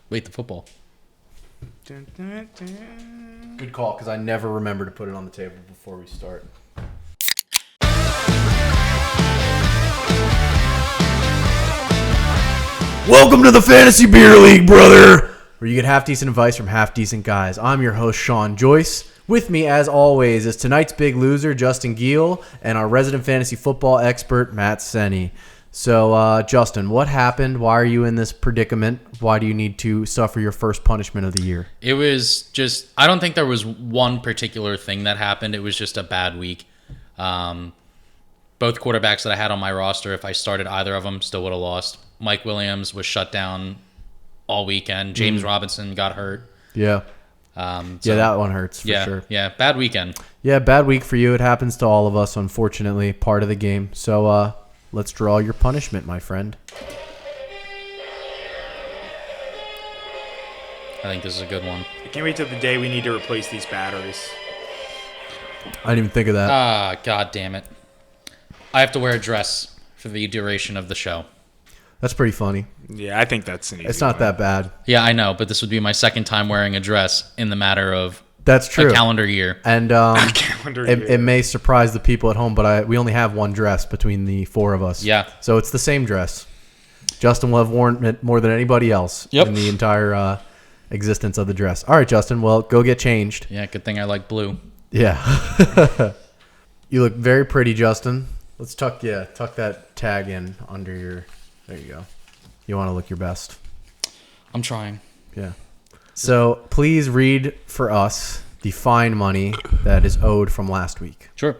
Wait, the football. Good call, because I never remember to put it on the table before we start. Welcome to the Fantasy Beer League, brother, where you get half-decent advice from half-decent guys. I'm your host, Sean Joyce. With me, as always, is tonight's big loser, Justin Giel, and our resident fantasy football expert, Matt Senni. So, Justin, what happened? Why are you in this predicament? Why do you need to suffer your first punishment of the year? It was just, I don't think there was one particular thing that happened. It was just a bad week. Both quarterbacks that I had on my roster, if I started either of them, still would have lost. Mike Williams was shut down all weekend. James Robinson got hurt. Yeah. So, That one hurts for sure. Yeah, bad weekend. Yeah, bad week for you. It happens to all of us, unfortunately, part of the game. So, let's draw your punishment, my friend. I think this is a good one. I can't wait till the day we need to replace these batteries. I didn't even think of that. Ah, God damn it. I have to wear a dress for the duration of the show. That's pretty funny. Yeah, I think that's an easy It's not one. that bad. Yeah, I know, but this would be my second time wearing a dress in the matter of That's true. a calendar year. And Calendar it year. may surprise the people at home, but we only have one dress between the four of us. Yeah. So it's the same dress. Justin will have worn it more than anybody else Yep. in the entire existence of the dress. All right, Justin. Well, go get changed. Yeah, good thing I like blue. Yeah. You look very pretty, Justin. Let's tuck that tag in under your. There you go. You want to look your best. I'm trying. Yeah. So please read for us the fine money that is owed from last week. Sure.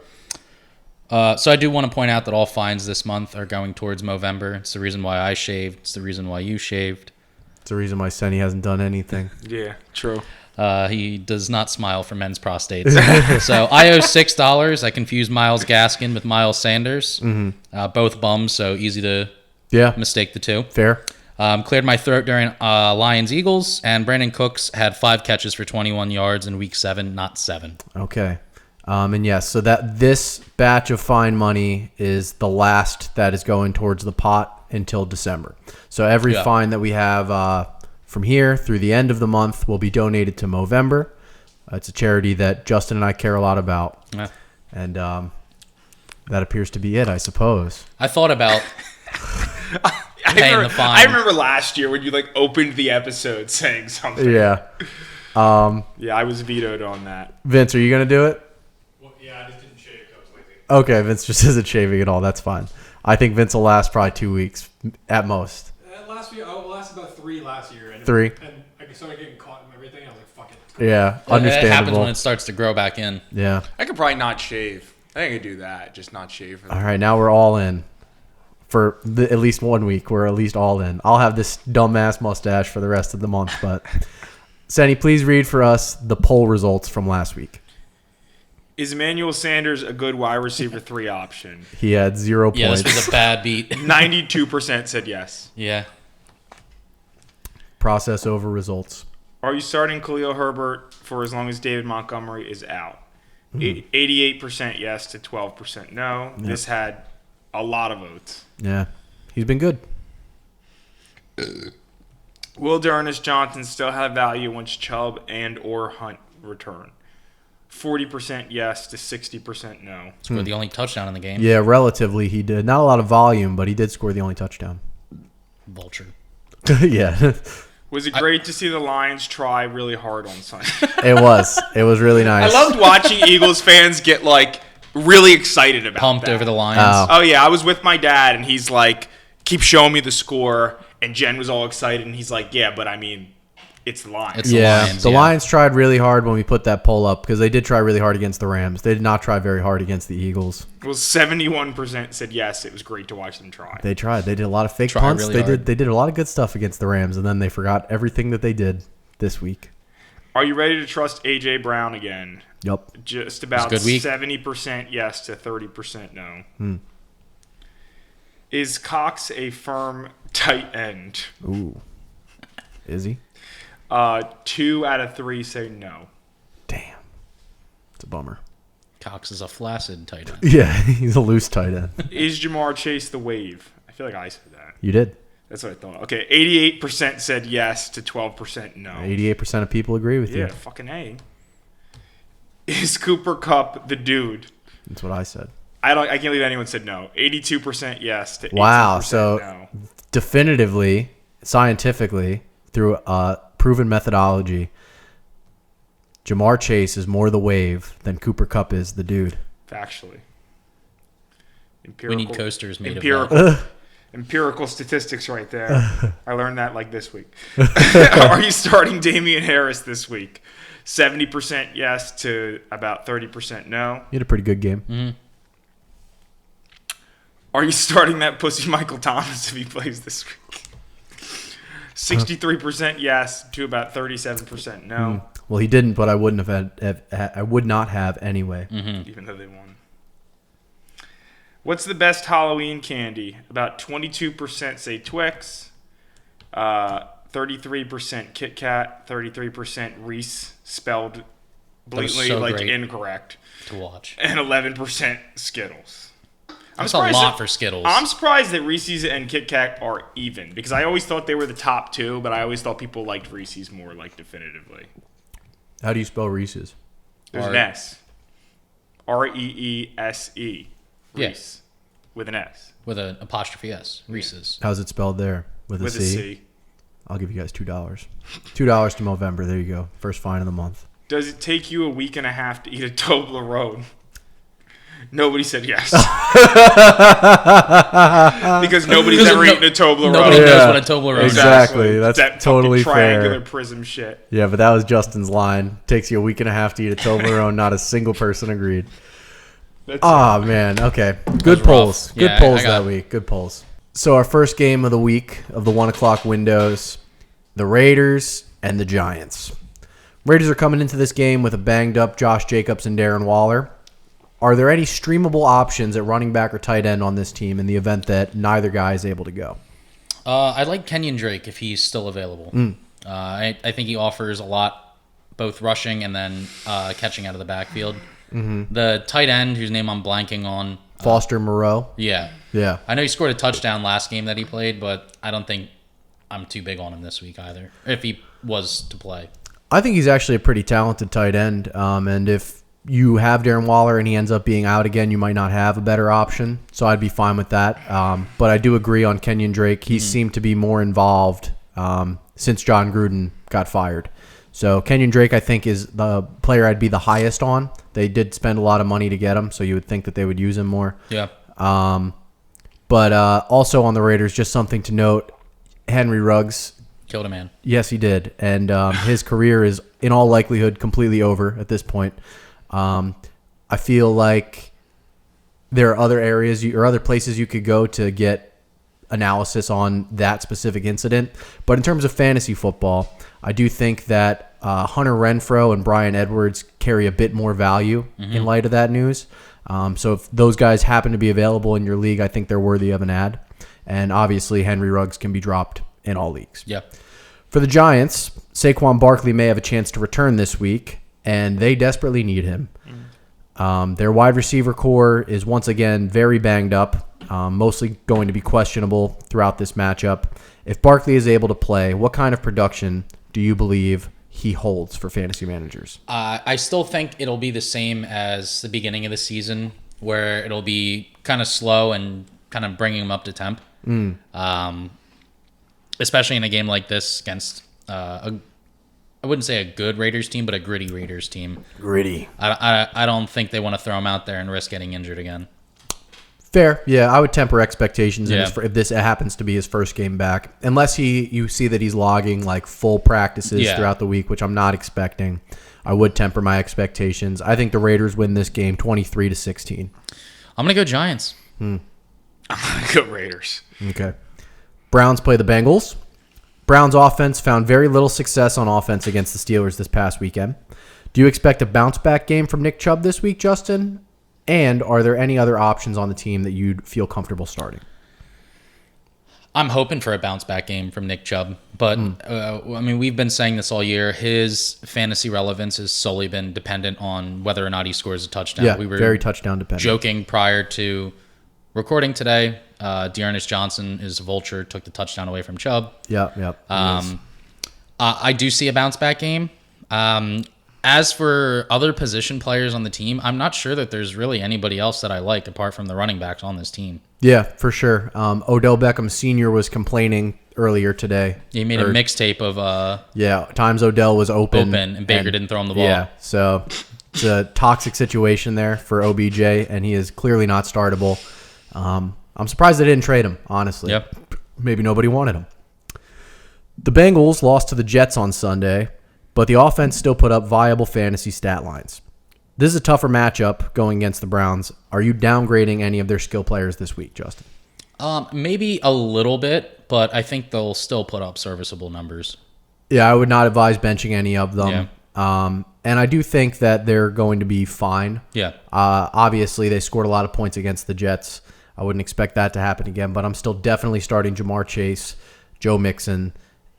So I do want to point out that all fines this month are going towards Movember. It's the reason why I shaved. It's the reason why you shaved. It's the reason why Senni hasn't done anything. Yeah, true. He does not smile for men's prostates. So I owe $6. I confused Myles Gaskin with Miles Sanders. Mm-hmm. Both bums, so easy to mistake the two. Fair. Cleared my throat during Lions-Eagles, and Brandon Cooks had 5 catches for 21 yards in Week 7, not 7. Okay. And yes, so that this batch of fine money is the last that is going towards the pot until December. So every fine that we have from here through the end of the month will be donated to Movember. It's a charity that Justin and I care a lot about. Yeah. And that appears to be it, I suppose. I thought about paying the fine. I remember last year when you opened the episode saying something. Yeah. Yeah, I was vetoed on that. Vince, are you going to do it? Well, yeah, I just didn't shave. I was lazy. Okay, Vince just isn't shaving at all. That's fine. I think Vince will last probably 2 weeks at most. Last year, I lasted about 3 last year. And 3? And I started getting caught in everything. I was like, fuck it. Yeah, It happens understandable. when it starts to grow back in. Yeah. I could probably not shave. I think I could do that. Just not shave. All right, now we're all in for at least 1 week. We're at least all in. I'll have this dumbass mustache for the rest of the month. But Senni, please read for us the poll results from last week. Is Emmanuel Sanders a good wide receiver 3 option? He had 0 Yeah, points. this was a bad beat. 92% said yes. Yeah. Process over results. Are you starting Khalil Herbert for as long as David Montgomery is out? 88% yes to 12% no. Yep. This had a lot of votes. Yeah, he's been good. Will D'Ernest Johnson still have value once Chubb and or Hunt return? 40% yes to 60% no. Scored the only touchdown in the game. Yeah, relatively he did. Not a lot of volume, but he did score the only touchdown. Vulture. Yeah, Was it great to see the Lions try really hard on Sunday? it was. It was really nice. I loved watching Eagles fans get really excited about Pumped that. over the Lions. Oh. Oh yeah, I was with my dad and he's like, keep showing me the score. And Jen was all excited and he's like, yeah, but I mean, it's the Lions. It's the Yeah, Lions, the yeah. Lions tried really hard when we put that poll up because they did try really hard against the Rams. They did not try very hard against the Eagles. Well, 71% said yes. It was great to watch them try. They tried. They did a lot of fake Tried punts. really they hard. did. They did a lot of good stuff against the Rams, and then they forgot everything that they did this week. Are you ready to trust A.J. Brown again? Yup. Just about It's a good week. 70% yes to 30% no. Is Cox a firm tight end? Ooh. Is he? 2 out of 3 say no. Damn. It's a bummer. Cox is a flaccid tight end. Yeah, he's a loose tight end. Is Jamar Chase the wave? I feel like I said that. You did. That's what I thought. Okay, 88% said yes to 12% no. 88% of people agree with Yeah, you. fucking A. Is Cooper Cup the dude? That's what I said. I can't believe anyone said no. 82% yes to 18% Wow. So no. definitively, scientifically, through a proven methodology, Jamar Chase is more the wave than Cooper Cup is the dude. Factually. We need coasters made of empirical, empirical statistics right there. I learned that like this week. Are you starting Damian Harris this week? 70% yes to about 30% no. He had a pretty good game. Mm-hmm. Are you starting that pussy Michael Thomas if he plays this week? 63% yes to about 37% no. Well, he didn't, but I wouldn't have I would not have anyway. Even though they won. What's the best Halloween candy? About 22% say Twix, 33% Kit Kat, 33% Reese, spelled blatantly so like great. incorrect, to watch. and 11% Skittles. That's a lot for Skittles. I'm surprised that Reese's and Kit Kat are even because I always thought they were the top two, but I always thought people liked Reese's more, like definitively. How do you spell Reese's? There's an S. Reese. Yeah. Reese. With an S. With an apostrophe S. Reese's. How's it spelled there? With With a C. I'll give you guys $2. $2 to Movember. There you go. First fine of the month. Does it take you a week and a half to eat a Toblerone? Nobody said yes. Because nobody's Because ever no- eaten a Toblerone. Nobody Yeah, knows what a Toblerone is. exactly. That's that totally fucking triangular fair. prism shit. Yeah, but that was Justin's line. Takes you a week and a half to eat a Toblerone. Not a single person agreed. That's Oh, man. Okay. Good rough. polls. Good Yeah, polls I got that week. Good polls. So our first game of the week of the 1 o'clock windows, the Raiders and the Giants. Raiders are coming into this game with a banged up Josh Jacobs and Darren Waller. Are there any streamable options at running back or tight end on this team in the event that neither guy is able to go? I like Kenyon Drake if he's still available. I think he offers a lot, both rushing and then catching out of the backfield. The tight end, whose name I'm blanking on. Foster Moreau? Yeah. Yeah. I know he scored a touchdown last game that he played, but I don't think I'm too big on him this week either, if he was to play. I think he's actually a pretty talented tight end. And if you have Darren Waller and he ends up being out again, you might not have a better option. So I'd be fine with that. But I do agree on Kenyon Drake. He seemed to be more involved since John Gruden got fired. So Kenyon Drake, I think, is the player I'd be the highest on. They did spend a lot of money to get him, so you would think that they would use him more. Yeah. But also on the Raiders, just something to note, Henry Ruggs, Killed a man. yes, he did. And his career is, in all likelihood, completely over at this point. I feel like there are other areas or other places you could go to get analysis on that specific incident. But in terms of fantasy football, I do think that Hunter Renfrow and Bryan Edwards carry a bit more value in light of that news. So if those guys happen to be available in your league, I think they're worthy of an ad. And obviously, Henry Ruggs can be dropped in all leagues. Yeah. For the Giants, Saquon Barkley may have a chance to return this week, and they desperately need him. Their wide receiver core is once again very banged up, mostly going to be questionable throughout this matchup. If Barkley is able to play, what kind of production do you believe he holds for fantasy managers? I still think it'll be the same as the beginning of the season, where it'll be kind of slow and kind of bringing him up to temp. Especially in a game like this against I wouldn't say a good Raiders team, but a gritty Raiders team. Gritty. I don't think they want to throw him out there and risk getting injured again. Fair. Yeah, I would temper expectations Yeah. if this happens to be his first game back. Unless you see that he's logging like full practices Yeah. throughout the week, which I'm not expecting. I would temper my expectations. I think the Raiders win this game 23-16. I'm going to go Giants. Go Raiders. Okay. Browns play the Bengals. Browns offense found very little success on offense against the Steelers this past weekend. Do you expect a bounce back game from Nick Chubb this week, Justin? And are there any other options on the team that you'd feel comfortable starting? I'm hoping for a bounce back game from Nick Chubb, but I mean, we've been saying this all year. His fantasy relevance has solely been dependent on whether or not he scores a touchdown. Yeah, We were very touchdown dependent. joking prior to recording today, Dearness Johnson is a vulture, took the touchdown away from Chubb. Yep. I do see a bounce back game. As for other position players on the team, I'm not sure that there's really anybody else that I like apart from the running backs on this team. Yeah, for sure. Odell Beckham Sr. was complaining earlier today. He made a mixtape of times Odell was open and Baker didn't throw him the ball. Yeah, so it's a toxic situation there for OBJ, and he is clearly not startable. I'm surprised they didn't trade him, honestly. Yep. Maybe nobody wanted him. The Bengals lost to the Jets on Sunday, but the offense still put up viable fantasy stat lines. This is a tougher matchup going against the Browns. Are you downgrading any of their skill players this week, Justin? Maybe a little bit, but I think they'll still put up serviceable numbers. Yeah, I would not advise benching any of them. Yeah. And I do think that they're going to be fine. Yeah. Obviously, they scored a lot of points against the Jets. I wouldn't expect that to happen again, but I'm still definitely starting Jamar Chase, Joe Mixon,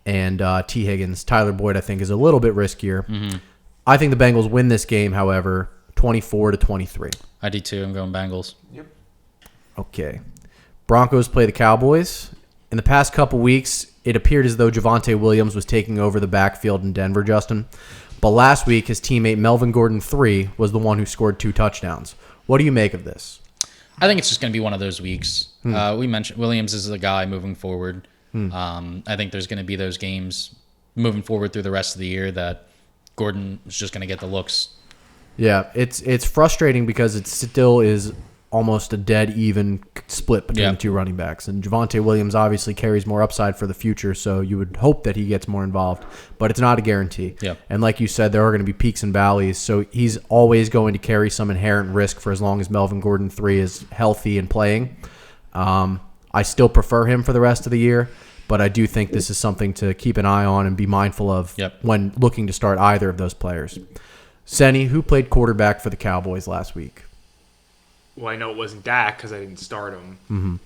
and T. Higgins. Tyler Boyd, I think, is a little bit riskier. Mm-hmm. I think the Bengals win this game, however, 24-23. I do too. I'm going Bengals. Yep. Okay. Broncos play the Cowboys. In the past couple weeks, it appeared as though Javonte Williams was taking over the backfield in Denver, Justin. But last week, his teammate Melvin Gordon III was the one who scored 2 touchdowns. What do you make of this? I think it's just going to be one of those weeks. We mentioned Williams is the guy moving forward. I think there's going to be those games moving forward through the rest of the year that Gordon is just going to get the looks. Yeah, it's frustrating because it still is almost a dead even split between the two running backs. And Javonte Williams obviously carries more upside for the future, so you would hope that he gets more involved. But it's not a guarantee. Yep. And like you said, there are going to be peaks and valleys, so he's always going to carry some inherent risk for as long as Melvin Gordon III is healthy and playing. I still prefer him for the rest of the year, but I do think this is something to keep an eye on and be mindful of when looking to start either of those players. Senny, who played quarterback for the Cowboys last week? Well, I know it wasn't Dak because I didn't start him.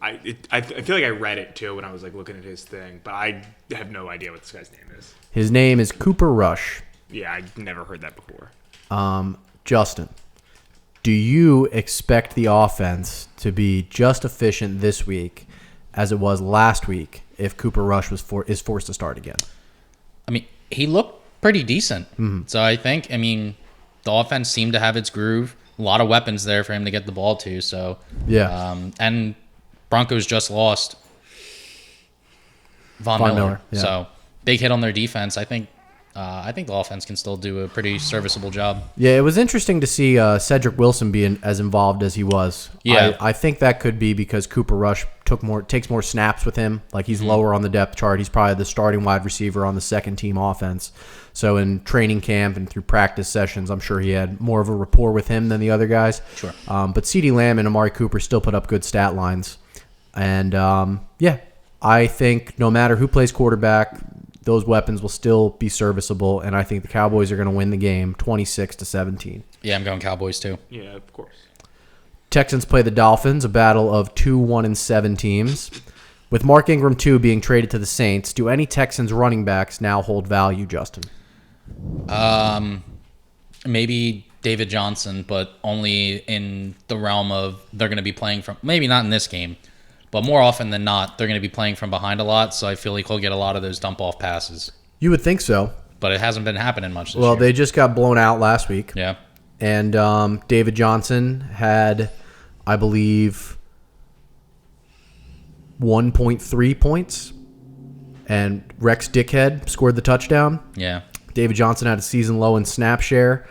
I feel like I read it too when I was like looking at his thing, but I have no idea what this guy's name is. His name is Cooper Rush. Yeah, I've never heard that before. Justin, do you expect the offense to be just efficient this week as it was last week if Cooper Rush is forced to start again? I mean, he looked pretty decent. So I think, the offense seemed to have its groove. A lot of weapons there for him to get the ball to. So and Broncos just lost Von Miller. Yeah. So big hit on their defense. I think the offense can still do a pretty serviceable job. Yeah, it was interesting to see Cedric Wilson being as involved as he was. Yeah. I think that could be because Cooper Rush takes more snaps with him. Like he's lower on the depth chart. He's probably the starting wide receiver on the second team offense. So in training camp and through practice sessions, I'm sure he had more of a rapport with him than the other guys. Sure. But CeeDee Lamb and Amari Cooper still put up good stat lines. And I think no matter who plays quarterback, those weapons will still be serviceable, and I think the Cowboys are going to win the game 26-17. Yeah, I'm going Cowboys too. Yeah, of course. Texans play the Dolphins, a battle of 2-1-7 teams. With Mark Ingram, too, being traded to the Saints, do any Texans running backs now hold value, Justin? Maybe David Johnson, but only in the realm of they're going to be playing from, maybe not in this game, but more often than not, they're going to be playing from behind a lot, so I feel like he'll get a lot of those dump-off passes. You would think so. But it hasn't been happening much this Well, year. they just got blown out last week. Yeah. And David Johnson had, I believe, 1.3 points. And Rex Dickhead scored the touchdown. Yeah. David Johnson had a season low in snap share.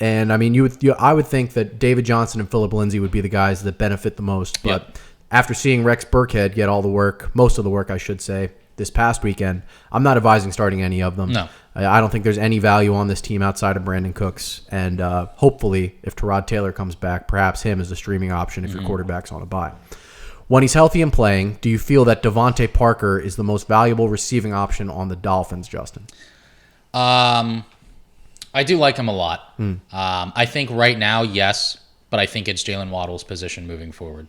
And I mean, I would think that David Johnson and Phillip Lindsay would be the guys that benefit the most. But after seeing Rex Burkhead get all the work, most of the work, I should say, this past weekend, I'm not advising starting any of them. No. I don't think there's any value on this team outside of Brandon Cooks. And hopefully, if Tyrod Taylor comes back, perhaps him is a streaming option if your quarterback's on a bye. When he's healthy and playing, do you feel that Devontae Parker is the most valuable receiving option on the Dolphins, Justin? I do like him a lot. I think right now, yes, but I think it's Jalen Waddle's position moving forward.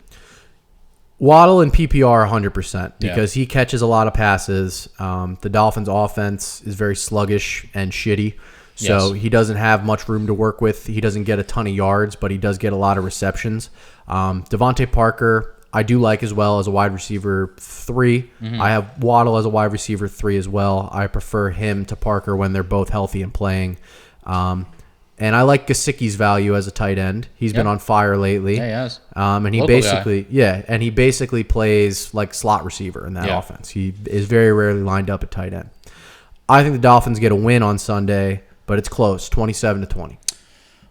Waddle and PPR 100% because he catches a lot of passes. The Dolphins' offense is very sluggish and shitty, So Yes. he doesn't have much room to work with. He doesn't get a ton of yards, but he does get a lot of receptions. Devontae Parker, I do like as well as a wide receiver 3. I have Waddle as a wide receiver 3 as well. I prefer him to Parker when they're both healthy and playing. And I like Gesicki's value as a tight end. He's been Yeah. on fire lately. Yeah, he has. And he Local basically plays like slot receiver in that Yeah. offense. He is very rarely lined up at tight end. I think the Dolphins get a win on Sunday, but it's close, 27-20.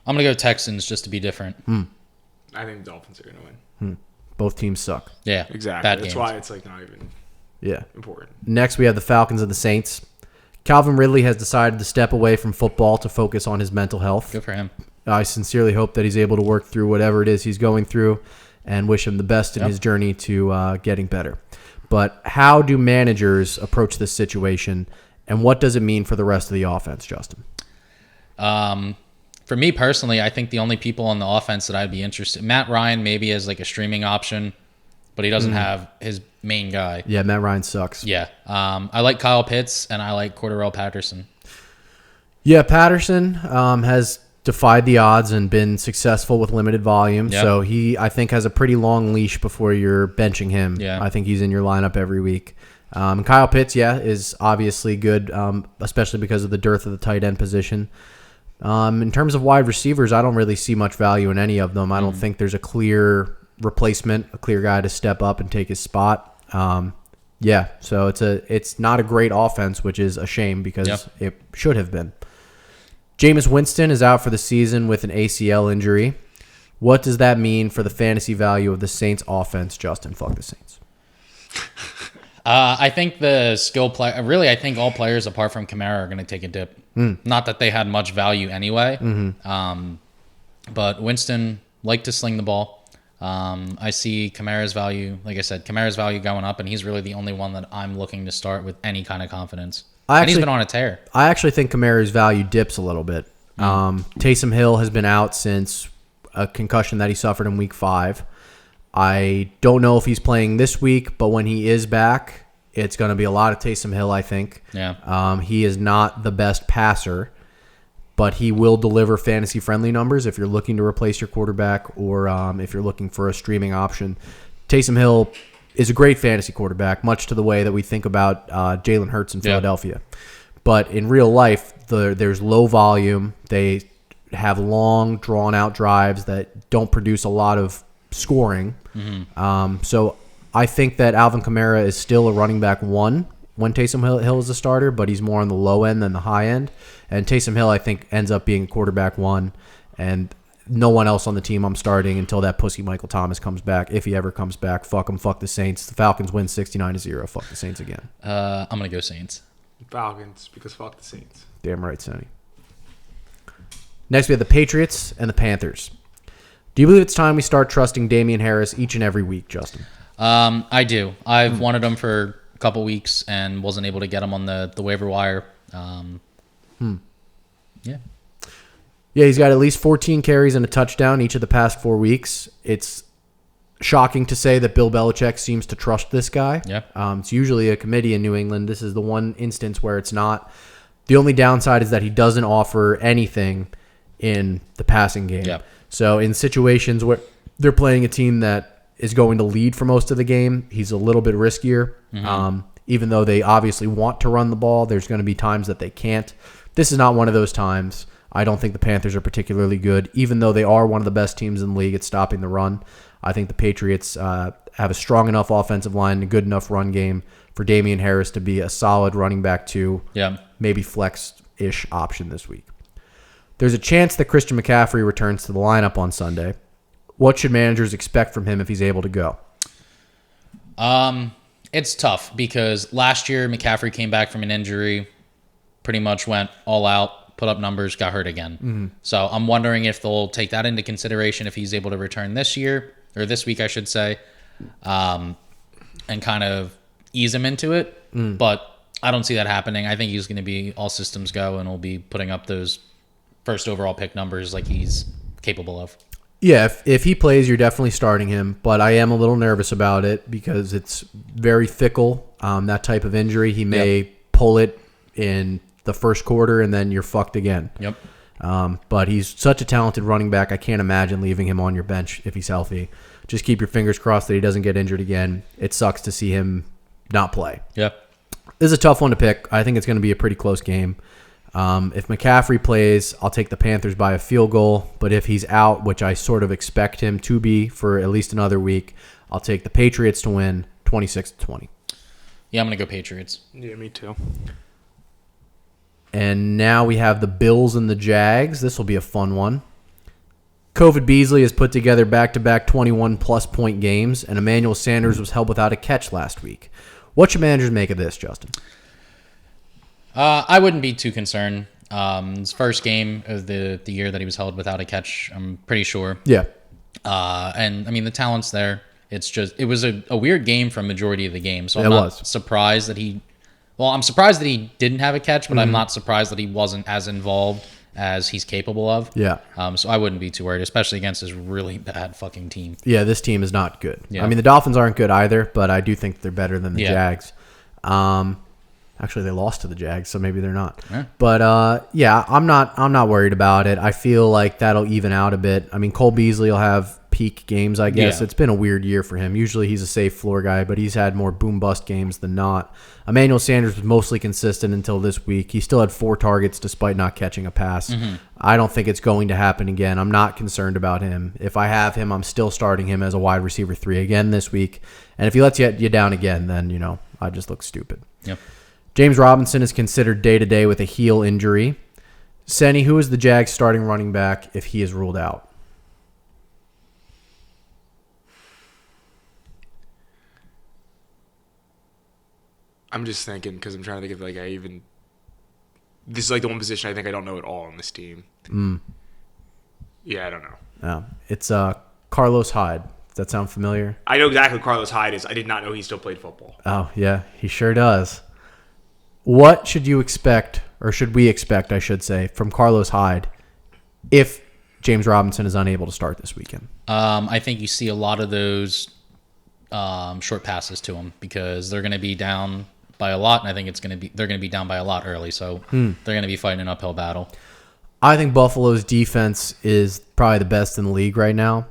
I'm going to go Texans just to be different. I think the Dolphins are going to win. Both teams suck. Yeah. Exactly. Bad That's games. why it's like not even Yeah. important. Next, we have the Falcons and the Saints. Calvin Ridley has decided to step away from football to focus on his mental health. Good for him. I sincerely hope that he's able to work through whatever it is he's going through and wish him the best in Yep. his journey to getting better. But how do managers approach this situation, and what does it mean for the rest of the offense, Justin? For me personally, I think the only people on the offense that I'd be interested, Matt Ryan maybe as like a streaming option, but he doesn't have his main guy. Yeah, Matt Ryan sucks. Yeah. I like Kyle Pitts and I like Cordarrelle Patterson. Yeah, Patterson has defied the odds and been successful with limited volume. Yeah. So he, I think, has a pretty long leash before you're benching him. Yeah. I think he's in your lineup every week. Kyle Pitts, is obviously good, especially because of the dearth of the tight end position. In terms of wide receivers, I don't really see much value in any of them. I don't think there's a clear replacement, a clear guy to step up and take his spot. So it's not a great offense, which is a shame because Yep. it should have been. Jameis Winston is out for the season with an ACL injury. What does that mean for the fantasy value of the Saints offense, Justin? Fuck the Saints. I think the skill play. Really, I think all players apart from Kamara are going to take a dip. Not that they had much value anyway. But Winston liked to sling the ball. I see Kamara's value. Like I said, Kamara's value going up, and he's really the only one that I'm looking to start with any kind of confidence. And he's been on a tear. I actually think Kamara's value dips a little bit. Taysom Hill has been out since a concussion that he suffered in week 5. I don't know if he's playing this week, but when he is back, it's going to be a lot of Taysom Hill, I think. Yeah. He is not the best passer, but he will deliver fantasy-friendly numbers if you're looking to replace your quarterback or if you're looking for a streaming option. Taysom Hill is a great fantasy quarterback, much to the way that we think about Jalen Hurts in Philadelphia. But in real life, there's low volume. They have long, drawn-out drives that don't produce a lot of scoring. So I think that Alvin Kamara is still a running back 1 when Taysom Hill is a starter, but he's more on the low end than the high end. And Taysom Hill, I think, ends up being quarterback 1, and no one else on the team I'm starting until that pussy Michael Thomas comes back, if he ever comes back. Fuck him, fuck the Saints. The Falcons win 69-0. Fuck the Saints again. I'm going to go Saints. Falcons, because fuck the Saints. Damn right, Sonny. Next, we have the Patriots and the Panthers. Do you believe it's time we start trusting Damian Harris each and every week, Justin? I do. I've wanted him for a couple weeks and wasn't able to get him on the waiver wire. Yeah. Yeah, he's got at least 14 carries and a touchdown each of the past 4 weeks. It's shocking to say that Bill Belichick seems to trust this guy. Yeah. It's usually a committee in New England. This is the one instance where it's not. The only downside is that he doesn't offer anything in the passing game. Yeah. So in situations where they're playing a team that is going to lead for most of the game, he's a little bit riskier. Even though they obviously want to run the ball, there's going to be times that they can't. This is not one of those times. I don't think the Panthers are particularly good, even though they are one of the best teams in the league at stopping the run. I think the Patriots have a strong enough offensive line and a good enough run game for Damian Harris to be a solid running back 2, Yeah. maybe flex-ish option this week. There's a chance that Christian McCaffrey returns to the lineup on Sunday. What should managers expect from him if he's able to go? It's tough because last year McCaffrey came back from an injury, pretty much went all out, put up numbers, got hurt again. So I'm wondering if they'll take that into consideration if he's able to return this year, or this week, I should say, and kind of ease him into it. But I don't see that happening. I think he's going to be all systems go and will be putting up those first overall pick numbers like he's capable of. Yeah, if he plays, you're definitely starting him, but I am a little nervous about it because it's very fickle, that type of injury. He may pull it in the first quarter, and then you're fucked again. Yep. But he's such a talented running back. I can't imagine leaving him on your bench if he's healthy. Just keep your fingers crossed that he doesn't get injured again. It sucks to see him not play. Yep. This is a tough one to pick. I think it's going to be a pretty close game. If McCaffrey plays, I'll take the Panthers by a field goal. But if he's out, which I sort of expect him to be for at least another week, I'll take the Patriots to win 26-20. Yeah, I'm going to go Patriots. Yeah, me too. And now we have the Bills and the Jags. This will be a fun one. COVID Beasley has put together back-to-back 21-plus point games, and Emmanuel Sanders was held without a catch last week. What should managers make of this, Justin? I wouldn't be too concerned. His first game of the year that he was held without a catch, I'm pretty sure. Yeah. And I mean, the talent's there. It was a weird game for a majority of the game. So I'm It not was. surprised that I'm surprised that he didn't have a catch, but I'm not surprised that he wasn't as involved as he's capable of. Yeah. So I wouldn't be too worried, especially against this really bad fucking team. Yeah, this team is not good. Yeah. I mean, the Dolphins aren't good either, but I do think they're better than the Yeah. Jags. Actually, they lost to the Jags, so maybe they're not. Yeah. But yeah, I'm not worried about it. I feel like that'll even out a bit. I mean, Cole Beasley will have peak games, I guess. Yeah. It's been a weird year for him. Usually he's a safe floor guy, but he's had more boom bust games than not. Emmanuel Sanders was mostly consistent until this week. He still had 4 targets despite not catching a pass. I don't think it's going to happen again. I'm not concerned about him. If I have him, I'm still starting him as a wide receiver 3 again this week. And if he lets you down again, then, I just look stupid. Yep. James Robinson is considered day-to-day with a heel injury. Senny, who is the Jags starting running back if he is ruled out? I'm just thinking because I'm trying to think of this is like the one position I think I don't know at all on this team. Yeah, I don't know. It's Carlos Hyde. Does that sound familiar? I know exactly who Carlos Hyde is. I did not know he still played football. Oh, yeah, he sure does. What should you expect, or should we expect, I should say, from Carlos Hyde if James Robinson is unable to start this weekend? I think you see a lot of those short passes to him because they're going to be down by a lot, and I think they're going to be down by a lot early, so they're going to be fighting an uphill battle. I think Buffalo's defense is probably the best in the league right now,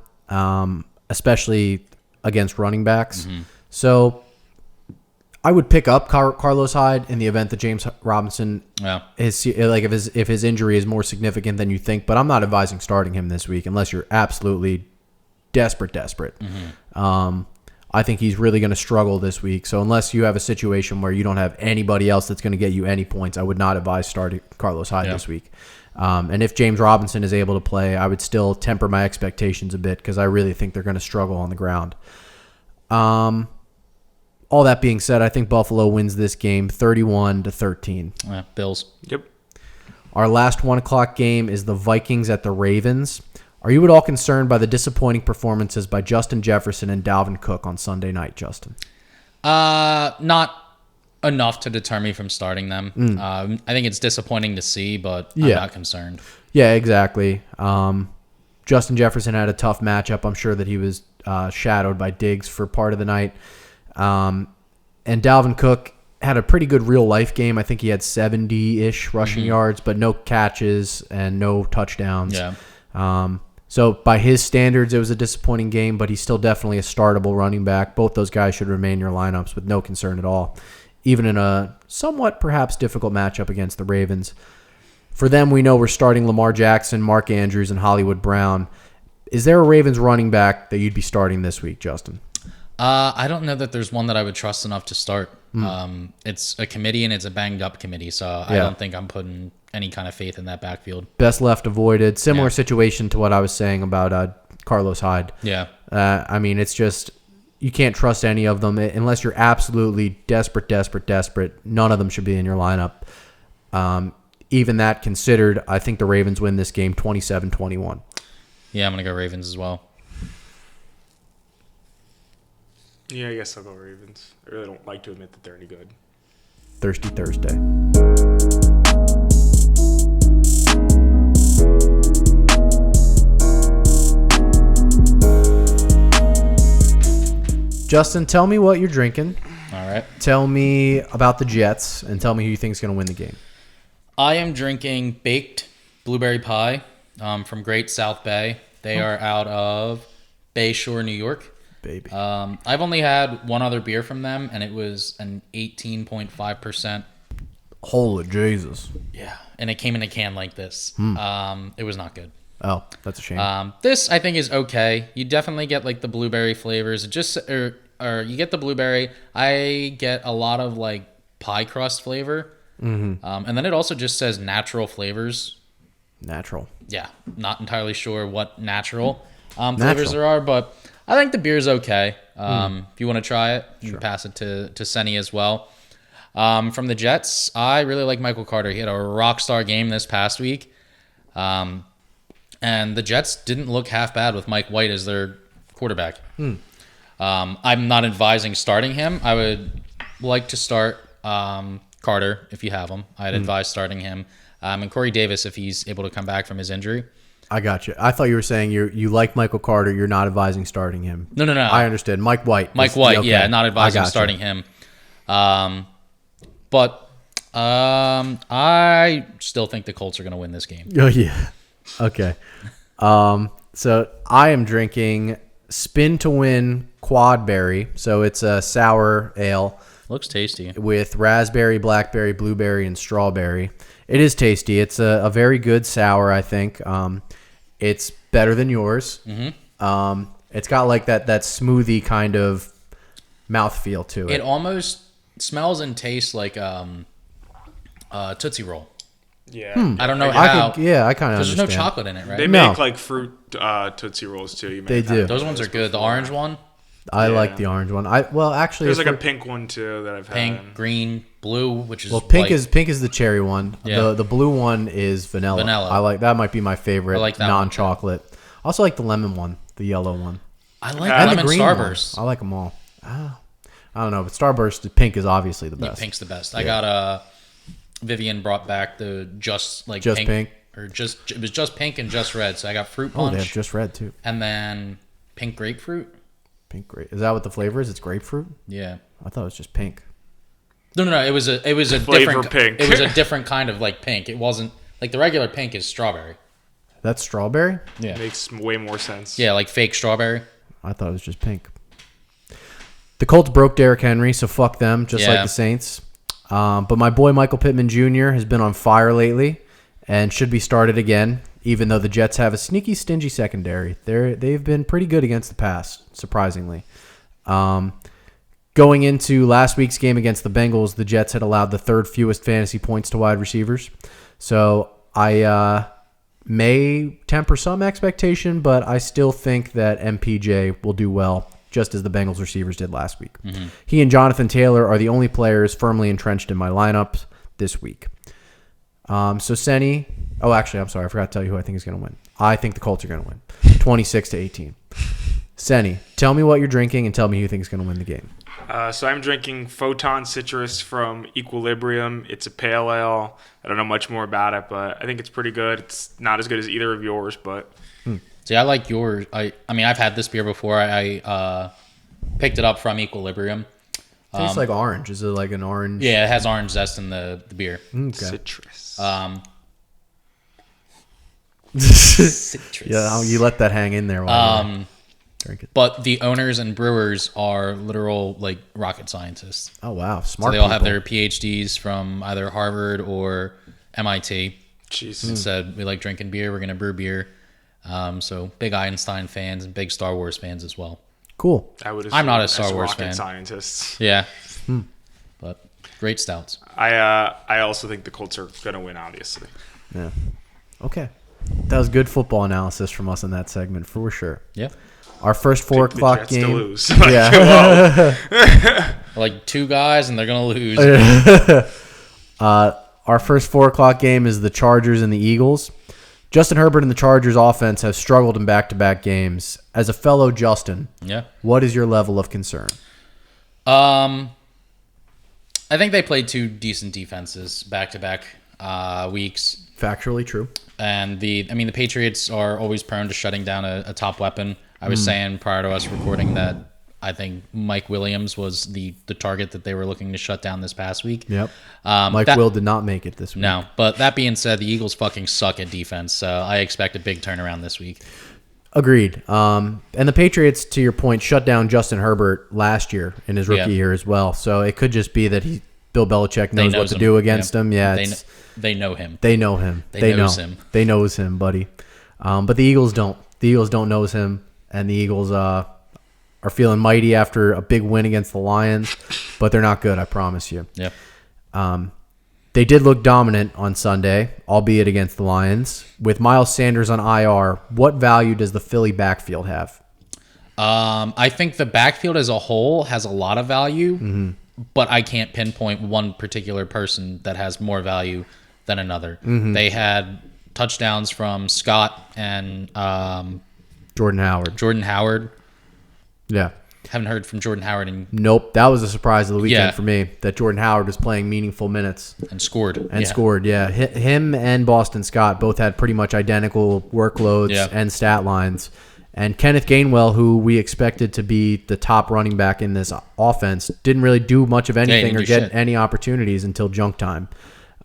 especially against running backs. So I would pick up Carlos Hyde in the event that James Robinson is if his injury is more significant than you think. But I'm not advising starting him this week unless you're absolutely desperate. I think he's really going to struggle this week. So unless you have a situation where you don't have anybody else that's going to get you any points, I would not advise starting Carlos Hyde this week. And if James Robinson is able to play, I would still temper my expectations a bit because I really think they're going to struggle on the ground. All that being said, I think Buffalo wins this game 31-13. Bills. Yep. Our last 1:00 game is the Vikings at the Ravens. Are you at all concerned by the disappointing performances by Justin Jefferson and Dalvin Cook on Sunday night, Justin? Not enough to deter me from starting them. I think it's disappointing to see, but I'm not concerned. Yeah, exactly. Justin Jefferson had a tough matchup. I'm sure that he was shadowed by Diggs for part of the night. And Dalvin Cook had a pretty good real-life game. I think he had 70-ish rushing yards, but no catches and no touchdowns. Yeah. So by his standards, it was a disappointing game, but he's still definitely a startable running back. Both those guys should remain in your lineups with no concern at all, even in a somewhat perhaps difficult matchup against the Ravens. For them, we know we're starting Lamar Jackson, Mark Andrews, and Hollywood Brown. Is there a Ravens running back that you'd be starting this week, Justin? I don't know that there's one that I would trust enough to start. It's a committee, and it's a banged-up committee, so I don't think I'm putting any kind of faith in that backfield. Best left avoided. Similar situation to what I was saying about Carlos Hyde. Yeah. I mean, it's just you can't trust any of them unless you're absolutely desperate. None of them should be in your lineup. Even that considered, I think the Ravens win this game 27-21. Yeah, I'm going to go Ravens as well. Yeah, I guess I'll go Ravens. I really don't like to admit that they're any good. Thirsty Thursday. Justin, tell me what you're drinking. All right. Tell me about the Jets, and tell me who you think is going to win the game. I am drinking baked blueberry pie from Great South Bay. They are out of Bay Shore, New York. Baby. I've only had one other beer from them, and it was an 18.5%. Holy Jesus. Yeah, and it came in a can like this. It was not good. Oh, that's a shame. This I think is okay. You definitely get like the blueberry flavors. It just or you get the blueberry. I get a lot of like pie crust flavor, and then it also just says natural flavors. Natural. Yeah, not entirely sure what natural flavors there are, but I think the beer's okay. If you want to try it, you can pass it to Senny as well. From the Jets, I really like Michael Carter. He had a rock star game this past week. And the Jets didn't look half bad with Mike White as their quarterback. I'm not advising starting him. I would like to start Carter if you have him. I'd advise starting him. And Corey Davis if he's able to come back from his injury. I got you. I thought you were saying you like Michael Carter. You're not advising starting him. No. I understood. Mike White. Mike White, Okay. yeah, not advising I got you. starting him. But I still think the Colts are going to win this game. Oh, yeah. Okay. So I am drinking Spin to Win Quadberry. So it's a sour ale Looks tasty. with raspberry, blackberry, blueberry, and strawberry. It is tasty. It's a very good sour, I think. It's better than yours. It's got like that smoothie kind of mouthfeel to It it. almost smells and tastes like Tootsie Roll. Yeah. I don't know I how. kind of Because there's no understand. chocolate in it, They right? No. make like fruit Tootsie Rolls too. You may They have had do. Those ones are good. The orange one, I Yeah. like the orange one. Actually, There's if like a we're- pink one too that I've pink, had. green, blue, which is well, pink white. is the cherry one. Yeah. The blue one is vanilla. Vanilla. I like that. Might be my favorite. I like that one, non-chocolate. I also like the lemon one, the yellow one, I like And and lemon the green Starburst. one. I like them all. I don't know, but Starburst pink is obviously the Yeah, best. pink's the best. I got Vivian brought back the just Pink? or just it was just pink and just red. So I got fruit Oh, they have punch just red too. and then pink grapefruit. Pink grape. Is that what the flavor is? It's grapefruit. Yeah. I thought it was just pink. No. It was a Flavor different pink. It was a different kind of like pink. It wasn't like the regular pink is strawberry. That's strawberry. Yeah. Makes way more sense. Yeah, like fake strawberry. I thought it was just pink. The Colts broke Derrick Henry, so fuck them, just like Yeah. the Saints. But my boy Michael Pittman Jr. has been on fire lately and should be started again, even though the Jets have a sneaky, stingy secondary. They've been pretty good against the pass, surprisingly. Going into last week's game against the Bengals, the Jets had allowed the third fewest fantasy points to wide receivers. So I may temper some expectation, but I still think that MPJ will do well, just as the Bengals receivers did last week. He and Jonathan Taylor are the only players firmly entrenched in my lineups this week. So Senny, actually, I'm sorry, I forgot to tell you who I think is going to win. I think the Colts are going to win, 26-18. Senny, tell me what you're drinking and tell me who you think is going to win the game. So I'm drinking Photon Citrus from Equilibrium. It's a pale ale. I don't know much more about it, but I think it's pretty good. It's not as good as either of yours, but See, I like yours. I mean, I've had this beer before. I picked it up from Equilibrium. Tastes like orange. Is it like an orange? Yeah, it has orange zest in the beer. Okay. citrus. Citrus. Yeah, you let that hang in there while you drink it. But the owners and brewers are literal like rocket scientists. Oh wow, So smart. they all have people. their PhDs from either Harvard or MIT. Jeez. And said we like drinking beer. We're gonna brew beer. So big Einstein fans and big Star Wars fans as well. Cool. I would I'm not a assume Star as Wars rocket fan. scientists. Yeah, but great stouts. I also think the Colts are going to win, obviously. Yeah. Okay. That was good football analysis from us in that segment for sure. Yeah, Our first 4 The o'clock Jets to game. lose. Yeah. like two guys and they're gonna lose. Our first 4 o'clock game is the Chargers and the Eagles. Justin Herbert and the Chargers offense have struggled in back-to-back games. As a fellow Justin, Yeah. what is your level of concern? I think they played two decent defenses back to back weeks. Factually true. And the Patriots are always prone to shutting down a top weapon. I was saying prior to us recording that I think Mike Williams was the target that they were looking to shut down this past week. Yep. Mike Will did not make it this week. No, but that being said, the Eagles fucking suck at defense, so I expect a big turnaround this week. Agreed. And the Patriots, to your point, shut down Justin Herbert last year in his rookie year as well. So it could just be that Bill Belichick knows what to do against him. Yeah, they know him. They know him. They knows him. They knows him, buddy. But the Eagles don't. The Eagles don't knows him, and the Eagles are feeling mighty after a big win against the Lions, but they're not good, I promise you. Yeah. They did look dominant on Sunday, albeit against the Lions. With Miles Sanders on IR, what value does the Philly backfield have? I think the backfield as a whole has a lot of value, but I can't pinpoint one particular person that has more value than another. They had touchdowns from Scott and Jordan Howard. Yeah. Haven't heard from Jordan Howard Nope. That was a surprise of the weekend for me, that Jordan Howard was playing meaningful minutes. and scored. Scored, yeah. Him and Boston Scott both had pretty much identical workloads and stat lines. And Kenneth Gainwell, who we expected to be the top running back in this offense, didn't really do much of anything or get any opportunities until junk time.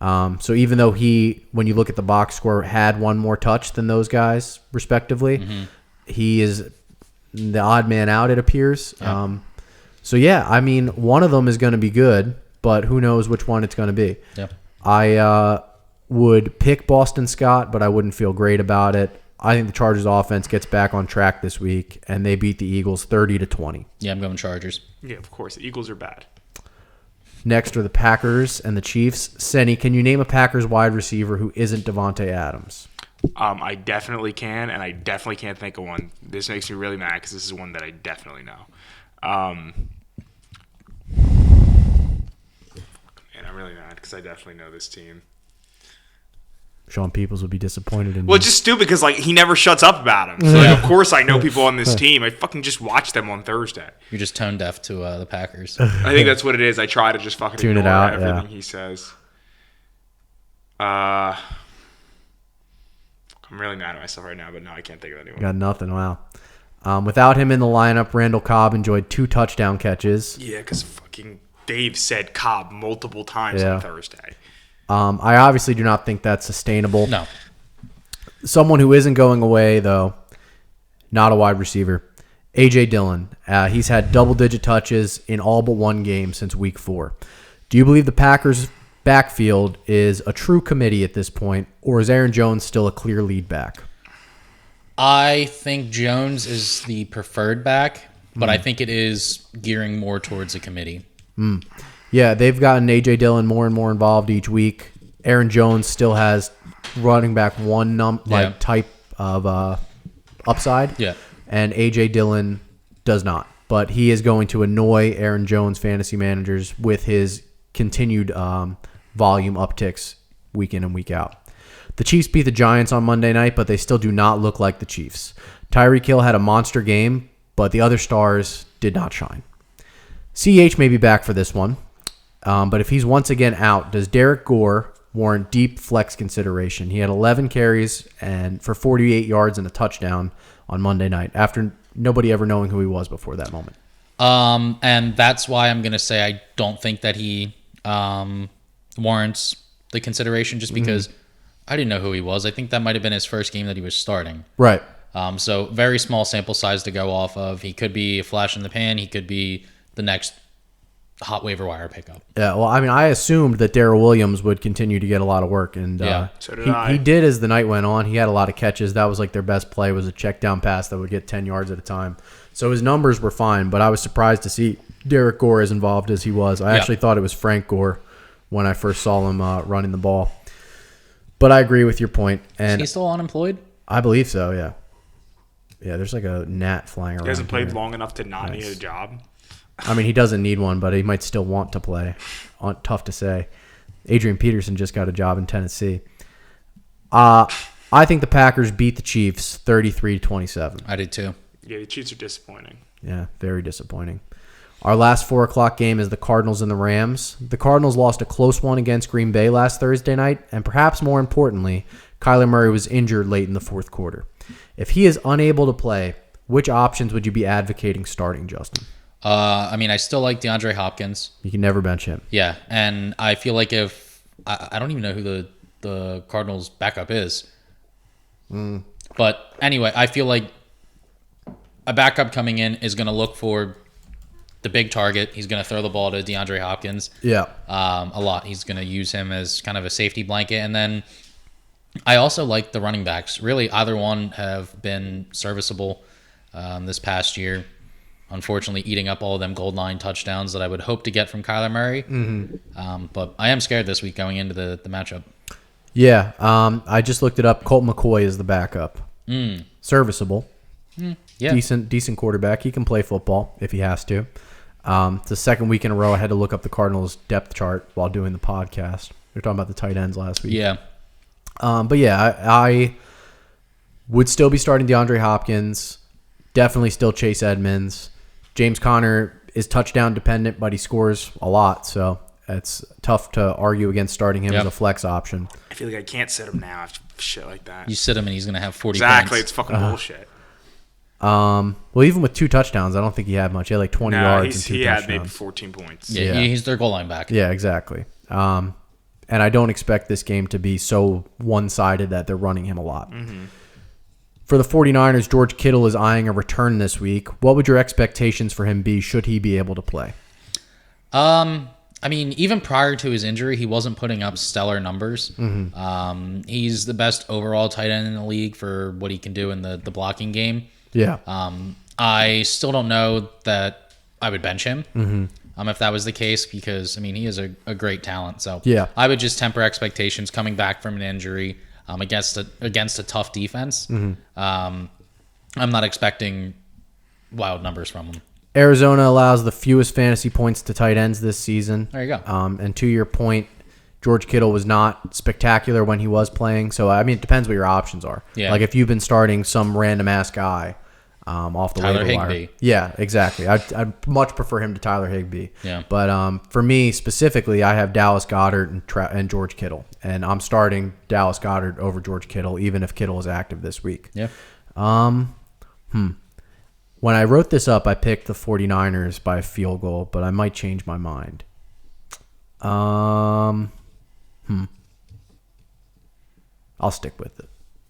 So even though he, when you look at the box score, had one more touch than those guys, respectively, he is the odd man out, it appears. Yeah. So, yeah, I mean, one of them is going to be good, but who knows which one it's going to be. Yeah. I would pick Boston Scott, but I wouldn't feel great about it. I think the Chargers offense gets back on track this week, and they beat the Eagles 30-20. Yeah, I'm going Chargers. Yeah, of course. The Eagles are bad. Next are the Packers and the Chiefs. Senny, can you name a Packers wide receiver who isn't Devontae Adams? I definitely can, and I definitely can't think of one. This makes me really mad because this is one that I definitely know. Man, I'm really mad because I definitely know this team. Sean Peoples would be disappointed in Well, me. it's just stupid because like he never shuts up about him. So like, of course I know people on this team. I fucking just watched them on Thursday. You're just tone deaf to the Packers. I think that's what it is. I try to just fucking Tune it ignore out, everything he says. I'm really mad at myself right now, but no, I can't think of anyone. Got nothing. Wow. Without him in the lineup, Randall Cobb enjoyed 2 touchdown catches. Yeah, because fucking Dave said Cobb multiple times on Thursday. I obviously do not think that's sustainable. No. Someone who isn't going away, though, not a wide receiver, A.J. Dillon. He's had double-digit touches in all but one game since Week 4. Do you believe the Packers' backfield is a true committee at this point, or is Aaron Jones still a clear lead back? I think Jones is the preferred back, but I think it is gearing more towards a committee. Yeah, they've gotten A.J. Dillon more and more involved each week. Aaron Jones still has running back one type of upside. Yeah. And A.J. Dillon does not. But he is going to annoy Aaron Jones fantasy managers with his continued volume upticks week in and week out. The Chiefs beat the Giants on Monday night, but they still do not look like the Chiefs. Tyreek Hill had a monster game, but the other stars did not shine. CH may be back for this one, but if he's once again out, does Derek Gore warrant deep flex consideration? He had 11 carries and for 48 yards and a touchdown on Monday night after nobody ever knowing who he was before that moment. And that's why I'm going to say I don't think that he warrants the consideration just because I didn't know who he was. I think that might have been his first game that he was starting. Right. So very small sample size to go off of. He could be a flash in the pan. He could be the next hot waiver wire pickup. Yeah, well, I mean, I assumed that Darrell Williams would continue to get a lot of work, and So did I. he did as the night went on. He had a lot of catches. That was like their best play, was a check down pass that would get 10 yards at a time. So his numbers were fine, but I was surprised to see Derek Gore as involved as he was. I actually thought it was Frank Gore when I first saw him running the ball. But I agree with your point. And Is he still unemployed? I believe so, yeah. Yeah, there's like a gnat flying around. He hasn't played here. long enough to not need a job. I mean, he doesn't need one, but he might still want to play. Tough to say. Adrian Peterson just got a job in Tennessee. I think the Packers beat the Chiefs 33-27. I did too. Yeah, the Chiefs are disappointing. Yeah, very disappointing. Our last 4 o'clock game is the Cardinals and the Rams. The Cardinals lost a close one against Green Bay last Thursday night, and perhaps more importantly, Kyler Murray was injured late in the fourth quarter. If he is unable to play, which options would you be advocating starting, Justin? I mean, I still like DeAndre Hopkins. You can never bench him. Yeah, and I feel like if I don't even know who the Cardinals' backup is, but anyway, I feel like a backup coming in is going to look for the big target. He's going to throw the ball to DeAndre Hopkins Yeah. a lot. He's going to use him as kind of a safety blanket, and then I also like the running backs. Really, either one have been serviceable this past year. Unfortunately, eating up all of them gold line touchdowns that I would hope to get from Kyler Murray. But I am scared this week going into the matchup. Yeah. I just looked it up. Colt McCoy is the backup. Serviceable. Yeah. Decent quarterback. He can play football if he has to. It's the second week in a row I had to look up the Cardinals depth chart while doing the podcast. We were talking about the tight ends last week. Yeah. But yeah, I would still be starting DeAndre Hopkins. Definitely still Chase Edmonds. James Conner is touchdown dependent, but he scores a lot, so it's tough to argue against starting him as a flex option. I feel like I can't sit him now after shit like that. You sit him and he's going to have 40 Exactly. points. It's fucking bullshit. Well, even with 2 touchdowns, I don't think he had much. He had like 20 yards and 2 he touchdowns. had maybe 14 points. Yeah, Yeah. he's their goal line back. Yeah, exactly. And I don't expect this game to be so one-sided that they're running him a lot. For the 49ers, George Kittle is eyeing a return this week. What would your expectations for him be should he be able to play? I mean, even prior to his injury, he wasn't putting up stellar numbers. He's the best overall tight end in the league for what he can do in the blocking game. Yeah. I still don't know that I would bench him if that was the case because, I mean, he is a great talent. So Yeah. I would just temper expectations coming back from an injury against a tough defense. I'm not expecting wild numbers from him. Arizona allows the fewest fantasy points to tight ends this season. There you go. And to your point, George Kittle was not spectacular when he was playing. So, I mean, it depends what your options are. Yeah. Like if you've been starting some random-ass guy off the Tyler waiver wire. Higbee. Yeah, exactly. I'd much prefer him to Tyler Higbee. Yeah. But for me specifically, I have Dallas Goedert and George Kittle. And I'm starting Dallas Goedert over George Kittle, even if Kittle is active this week. Yeah. When I wrote this up, I picked the 49ers by a field goal, but I might change my mind. I'll stick with it.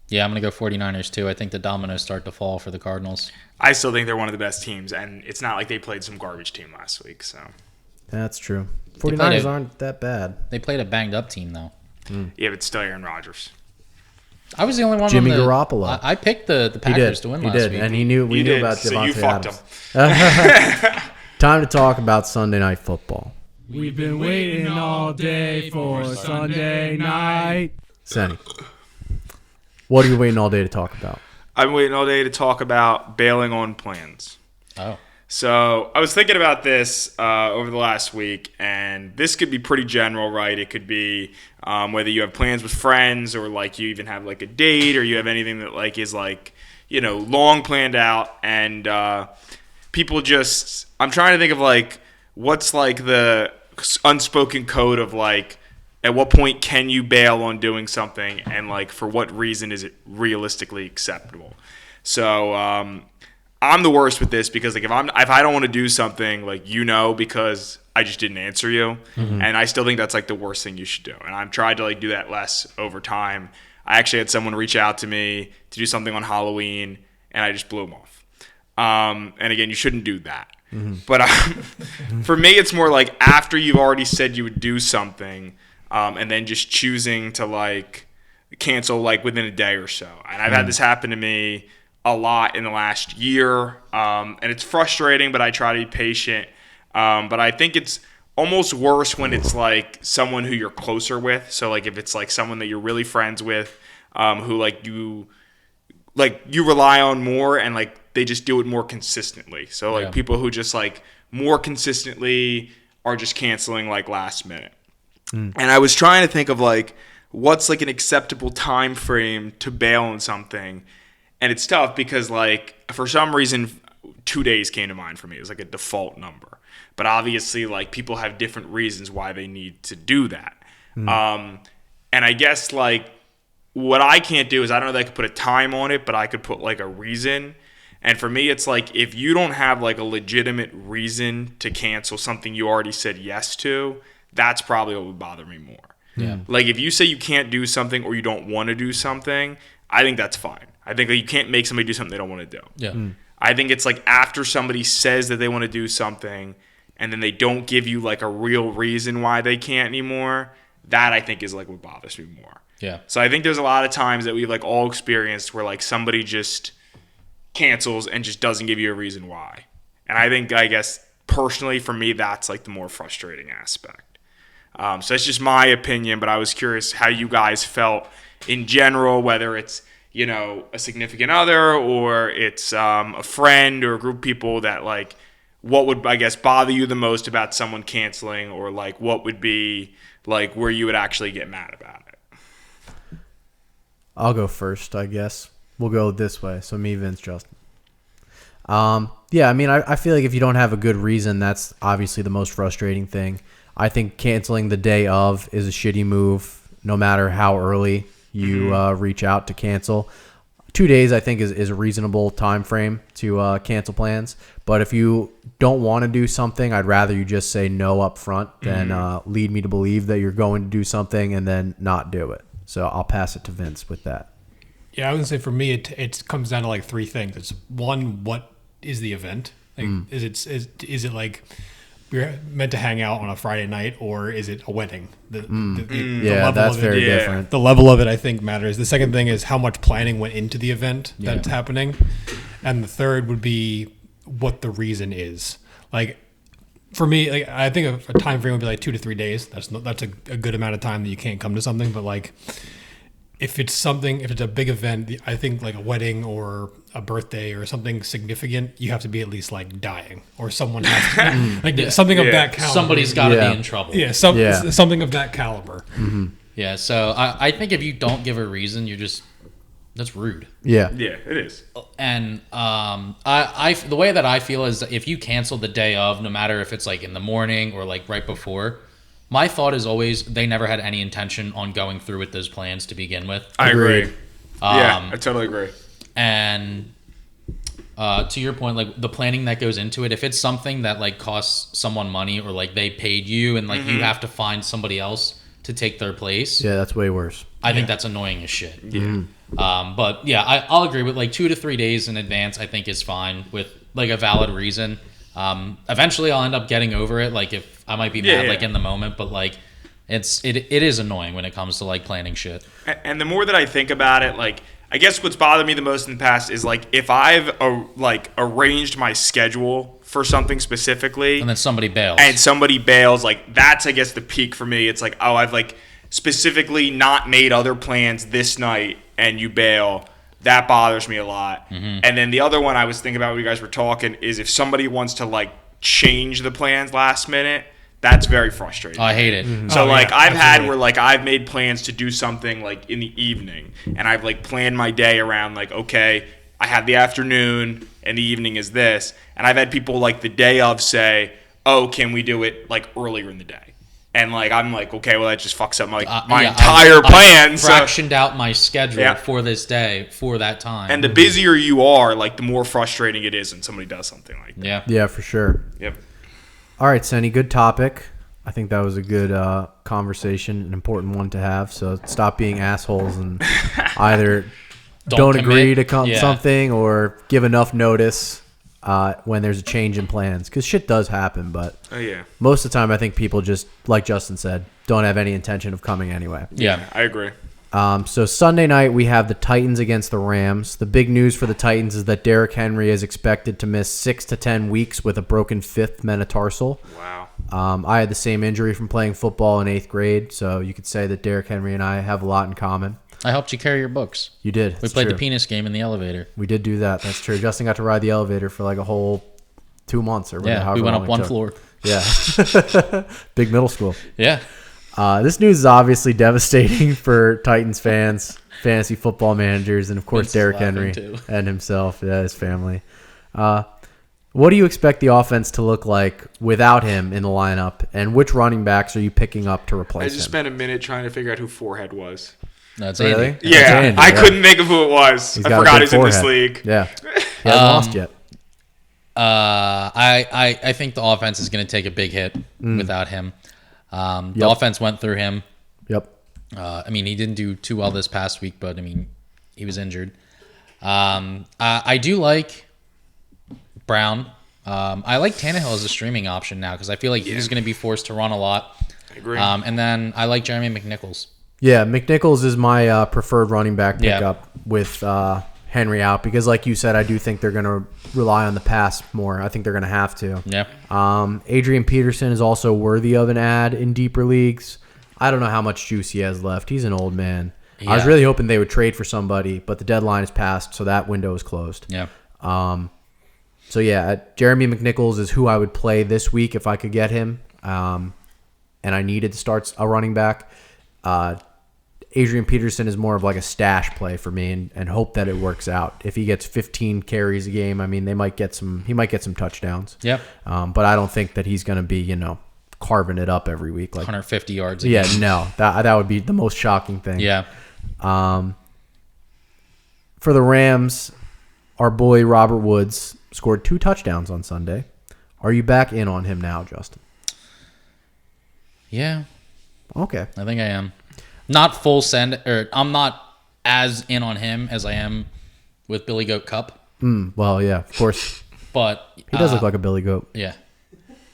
Yeah, I'm going to go 49ers too. I think the dominoes start to fall for the Cardinals. I still think they're one of the best teams, and it's not like they played some garbage team last week. So That's true. played 49ers it. aren't that bad. They played a banged up team though. yeah, but still Aaron Rodgers. I was the only one. Jimmy on the, Garoppolo. I picked the He Packers did. to win He last did, week. and we knew You did, about so Devontae you fucked Adams. him. Time to talk about Sunday Night Football. We've been waiting all day for Sunday night. Senny, what are you waiting all day to talk about? I'm waiting all day to talk about bailing on plans. Oh, So I was thinking about this over the last week, and this could be pretty general, right? It could be whether you have plans with friends or like you even have like a date or you have anything that like is like, you know, long planned out, and people just, I'm trying to think of like what's like the unspoken code of like at what point can you bail on doing something and like for what reason is it realistically acceptable. So I'm the worst with this because like if I don't want to do something, like, you know, because I just didn't answer you, and I still think that's like the worst thing you should do. And I've tried to like do that less over time. I actually had someone reach out to me to do something on Halloween, and I just blew them off. And again, you shouldn't do that. But for me, it's more like after you've already said you would do something, and then just choosing to like cancel like within a day or so. And I've had this happen to me a lot in the last year, and it's frustrating, but I try to be patient. But I think it's almost worse when it's like someone who you're closer with. So like if it's like someone that you're really friends with, who like you rely on more, and like they just do it more consistently. So like people who just like more consistently are just canceling like last minute. And I was trying to think of like what's like an acceptable time frame to bail on something. And it's tough because, like, for some reason, 2 days came to mind for me. It was like a default number. But obviously, like, people have different reasons why they need to do that. And I guess, like, what I can't do is I don't know that I could put a time on it, but I could put, like, a reason. And for me, it's like if you don't have like a legitimate reason to cancel something you already said yes to, that's probably what would bother me more. Yeah. Like if you say you can't do something or you don't want to do something, I think that's fine. I think that you can't make somebody do something they don't want to do. Yeah. I think it's like after somebody says that they want to do something and then they don't give you like a real reason why they can't anymore, that I think is like what bothers me more. Yeah. So I think there's a lot of times that we've like all experienced where like somebody just cancels and just doesn't give you a reason why. And I think, I guess, personally for me, that's like the more frustrating aspect. So that's just my opinion, but I was curious how you guys felt in general, whether it's, you know, a significant other or it's a friend or a group of people that like, what would, I guess, bother you the most about someone canceling, or like what would be like where you would actually get mad about it? I'll go first, I guess. We'll go this way. So me, Vince, Justin. Yeah, I mean, I feel like if you don't have a good reason, that's obviously the most frustrating thing. I think canceling the day of is a shitty move, no matter how early you reach out to cancel. 2 days, I think, is a reasonable time frame to cancel plans. But if you don't want to do something, I'd rather you just say no up front than lead me to believe that you're going to do something and then not do it. So I'll pass it to Vince with that. Yeah, I would say for me, it comes down to like three things. It's one, what is the event? Like, is it like we're meant to hang out on a Friday night, or is it a wedding? The Yeah, level that's of very it, different. The level of it, I think, matters. The second thing is how much planning went into the event that's happening, and the third would be what the reason is. Like for me, like I think a time frame would be like 2 to 3 days. That's a good amount of time that you can't come to something, but like. If it's a big event, I think like a wedding or a birthday or something significant, you have to be at least like dying, or someone has to, like something of that caliber. Somebody's got to Yeah. be in trouble. Yeah, something of that caliber. Yeah. So I think if you don't give a reason, that's rude. Yeah. Yeah, it is. And the way that I feel is that if you cancel the day of, no matter if it's like in the morning or like right before, my thought is always they never had any intention on going through with those plans to begin with. I agree. Agreed. Yeah, I totally agree. And to your point, like the planning that goes into it, if it's something that like costs someone money, or like they paid you and like you have to find somebody else to take their place, Yeah, that's way worse. I think that's annoying as shit. Yeah. But yeah, I'll agree with like 2 to 3 days in advance. I think is fine with like a valid reason. Eventually I'll end up getting over it. Like if I might be mad like in the moment, but like it is annoying when it comes to like planning shit. And the more that I think about it, like I guess what's bothered me the most in the past is like if I've arranged my schedule for something specifically, And then somebody bails. and somebody bails, like that's I guess the peak for me. It's like, oh, I've like specifically not made other plans this night and you bail. That bothers me a lot. And then the other one I was thinking about when you guys were talking is if somebody wants to like change the plans last minute, that's very frustrating. I hate it. So Oh, like yeah, I've had absolutely. where like I've made plans to do something like in the evening, and I've like planned my day around like, okay, I have the afternoon and the evening is this, and I've had people like the day of say, oh, can we do it like earlier in the day? And like I'm like, okay, well that just fucks up my Yeah, entire plan. I So, fractioned out my schedule Yeah. for this day for that time. and the busier you are, like the more frustrating it is when somebody does something like that. yeah. Yeah, for sure. Yep. All right, Senny, good topic. I think that was a good conversation, an important one to have. So stop being assholes and either don't agree commit. to Yeah. something or give enough notice when there's a change in plans. Because shit does happen, but Oh yeah. most of the time I think people just, like Justin said, don't have any intention of coming anyway. Yeah. I agree. So Sunday night we have the Titans against the Rams. The big news for the Titans is that Derrick Henry is expected to miss 6 to 10 weeks with a broken fifth metatarsal. Wow. I had the same injury from playing football in 8th grade, so you could say that Derrick Henry and I have a lot in common. I helped you carry your books. You did. We That's played true. the penis game in the elevator. We did do that. That's true. Justin got to ride the elevator for like a whole 2 months or whatever. Yeah, we however went long up it one took. floor. Yeah. Big middle school. Yeah. This news is obviously devastating for Titans fans, fantasy football managers, and of course Vince is Derrick laughing Henry too. and himself, his family. What do you expect the offense to look like without him in the lineup, and which running backs are you picking up to I replace just him? spent a minute trying to figure out who Forehead was. That's Really? Andy. Yeah, Andy, I yeah. couldn't think of who it was. He's I got a forgot big he's in this forehead. league. Yeah. He hasn't lost yet. I think the offense is going to take a big hit without him. The Yep. offense went through him. Yep. I mean, he didn't do too well this past week, but I mean, he was injured. I do like Brown. I like Tannehill as a streaming option now because I feel like he's going to be forced to run a lot. I agree. And then I like Jeremy McNichols. Yeah, McNichols is my preferred running back Yeah. pickup with Henry out because, like you said, I do think they're going to rely on the pass more. I think they're going to have to. Yeah. Adrian Peterson is also worthy of an ad in deeper leagues. I don't know how much juice he has left. He's an old man. I was Yeah. really hoping they would trade for somebody, but the deadline is passed, so that window is closed. Yeah. So yeah, Jeremy McNichols is who I would play this week if I could get him, and I needed to start a running back. Adrian Peterson is more of like a stash play for me, and hope that it works out. If he gets 15 carries a game, I mean, he might get some touchdowns. Yep. But I don't think that he's going to be carving it up every week. Like 150 yards. yeah, no, that would be the most shocking thing. Yeah. For the Rams, our boy Robert Woods scored 2 touchdowns on Sunday. Are you back in on him now, Justin? Yeah. Okay. I think I am. Not full send, or I'm not as in on him as I am with Billy Goat Cup, Well, yeah, of course. but He does look like a Billy Goat. yeah.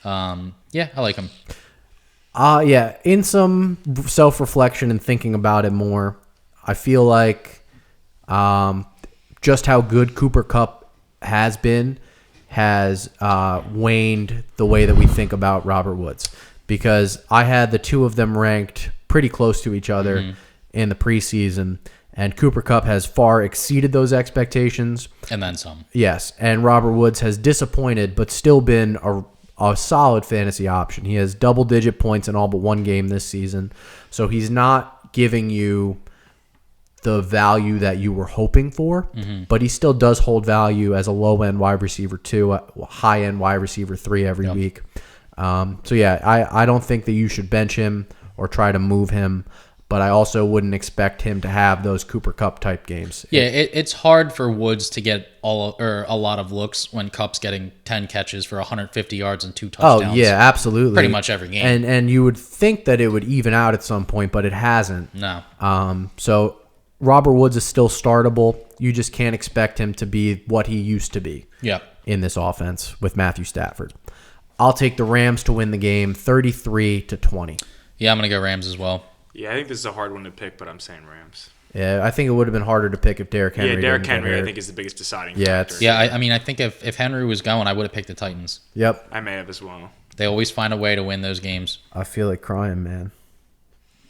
Yeah, I like him. Yeah, in some self-reflection and thinking about it more, I feel like just how good Cooper Kupp has been has waned the way that we think about Robert Woods. Because I had the two of them ranked pretty close to each other in the preseason, and Cooper Kupp has far exceeded those expectations. And then some. Yes, and Robert Woods has disappointed, but still been a solid fantasy option. He has double-digit points in all but one game this season, so he's not giving you the value that you were hoping for, but he still does hold value as a low-end wide receiver 2, a high-end wide receiver 3 every week. So yeah, I don't think that you should bench him or try to move him, but I also wouldn't expect him to have those Cooper Kupp type games. Yeah, it's hard for Woods to get a lot of looks when Kupp's getting 10 catches for 150 yards and 2 touchdowns. Oh yeah, absolutely. Pretty much every game. And you would think that it would even out at some point, but it hasn't. No. So Robert Woods is still startable. You just can't expect him to be what he used to be Yep. in this offense with Matthew Stafford. I'll take the Rams to win the game 33-20. Yeah, I'm going to go Rams as well. Yeah, I think this is a hard one to pick, but I'm saying Rams. Yeah, I think it would have been harder to pick if Derrick Henry Yeah, Derrick didn't get Henry, I hurt. think, is the biggest deciding Yeah, factor. Yeah, I mean, I think if Henry was going, I would have picked the Titans. Yep. I may have as well. They always find a way to win those games I feel like crying, man.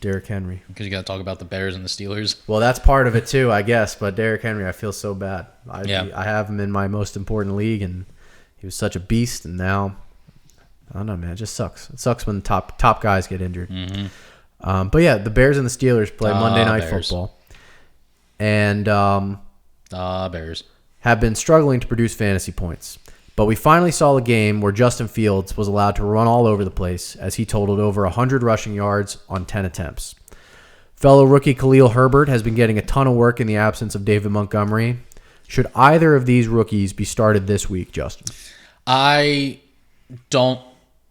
Derrick Henry. because you got to talk about the Bears and the Steelers. Well, that's part of it too, I guess. But Derrick Henry, I feel so bad. Yeah. I have him in my most important league, and he was such a beast. And now, I don't know, man. It just sucks. It sucks when the top guys get injured. But yeah, the Bears and the Steelers play Monday Night Bears. Football, and Bears. have been struggling to produce fantasy points. But we finally saw a game where Justin Fields was allowed to run all over the place as he totaled over 100 rushing yards on 10 attempts. Fellow rookie Khalil Herbert has been getting a ton of work in the absence of David Montgomery. Should either of these rookies be started this week, Justin? I don't.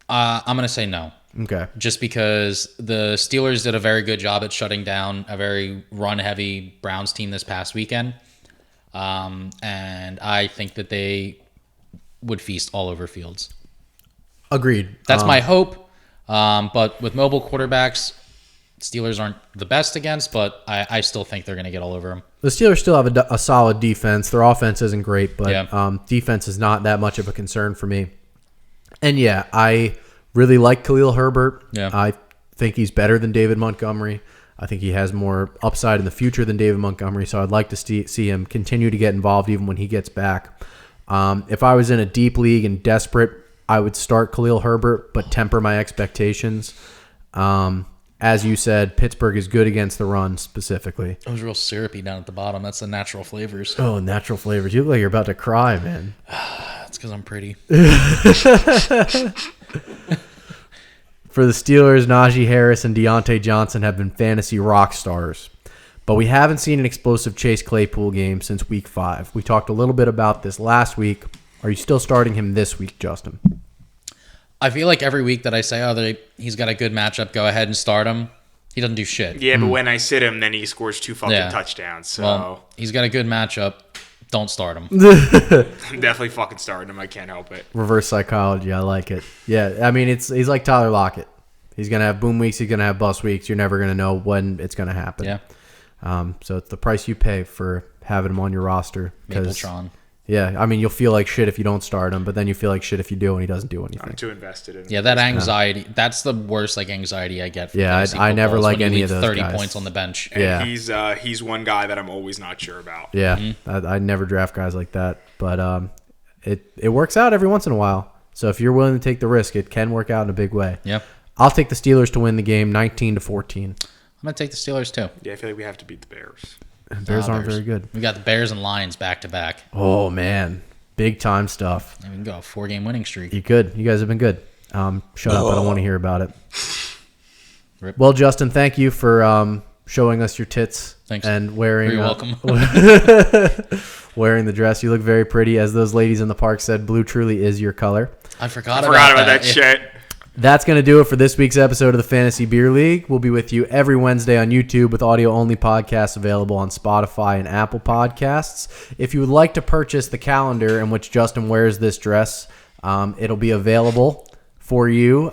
I'm going to say no. Okay. Just because the Steelers did a very good job at shutting down a very run-heavy Browns team this past weekend. And I think that they would feast all over Fields. Agreed. That's my hope. But with mobile quarterbacks, Steelers aren't the best against, but I still think they're going to get all over them. The Steelers still have a solid defense. Their offense isn't great, but Yeah. defense is not that much of a concern for me. And yeah, I really like Khalil Herbert. Yeah. I think he's better than David Montgomery. I think he has more upside in the future than David Montgomery, so I'd like to see him continue to get involved even when he gets back. If I was in a deep league and desperate, I would start Khalil Herbert, but temper my expectations. As you said, Pittsburgh is good against the run specifically. It was real syrupy down at the bottom. That's the natural flavors. Oh, natural flavors. You look like you're about to cry, man. That's because I'm pretty. For the Steelers, Najee Harris and Deontay Johnson have been fantasy rock stars. But we haven't seen an explosive Chase Claypool game since week 5. We talked a little bit about this last week. Are you still starting him this week, Justin? I feel like every week that I say, he's got a good matchup, go ahead and start him. He doesn't do shit. Yeah, but when I sit him, then he scores 2 fucking touchdowns. So Well, he's got a good matchup. Don't start him. I'm definitely fucking starting him. I can't help it. Reverse psychology. I like it. Yeah, I mean, he's like Tyler Lockett. He's going to have boom weeks. He's going to have bust weeks. You're never going to know when it's going to happen. Yeah. So it's the price you pay for having him on your roster. Mapletron. Yeah, I mean, you'll feel like shit if you don't start him, but then you feel like shit if you do and he doesn't do anything. I'm too invested in him. Yeah, that anxiety. That's the worst anxiety I get. From Yeah, fantasy I never football is like when you any leave of those 30 guys. points on the bench. And Yeah. he's one guy that I'm always not sure about. Yeah, Mm-hmm. I never draft guys like that, but it works out every once in a while. So if you're willing to take the risk, it can work out in a big way. Yep. I'll take the Steelers to win the game, 19-14. I'm gonna take the Steelers too. Yeah, I feel like we have to beat the Bears. Bears aren't very good. We got the Bears and Lions back to back. Oh man, big time stuff. And we can go a 4-game winning streak. You good? You guys have been good. Shut up! I don't want to hear about it. Rip. Well, Justin, thank you for showing us your tits. Thanks. And wearing. You're welcome. Wearing the dress, you look very pretty. As those ladies in the park said, blue truly is your color. I forgot Forgot about about that Yeah. shit. That's going to do it for this week's episode of the Fantasy Beer League. We'll be with you every Wednesday on YouTube with audio-only podcasts available on Spotify and Apple Podcasts. If you would like to purchase the calendar in which Justin wears this dress, it'll be available for you.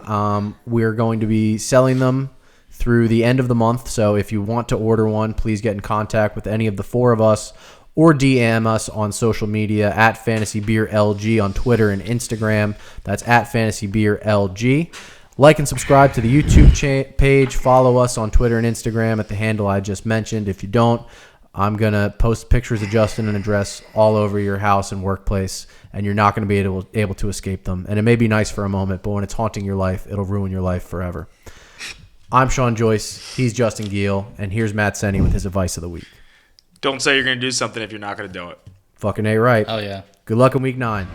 We're going to be selling them through the end of the month, so if you want to order one, please get in contact with any of the 4 of us or DM us on social media at FantasyBeerLG on Twitter and Instagram. That's at FantasyBeerLG. Like and subscribe to the YouTube page. Follow us on Twitter and Instagram at the handle I just mentioned. If you don't, I'm going to post pictures of Justin and address all over your house and workplace, and you're not going to be able to escape them. And it may be nice for a moment, but when it's haunting your life, it'll ruin your life forever. I'm Sean Joyce. He's Justin Giel. And here's Matt Senni with his advice of the week. Don't say you're going to do something if you're not going to do it. Fucking A right. Oh yeah. Good luck in week 9.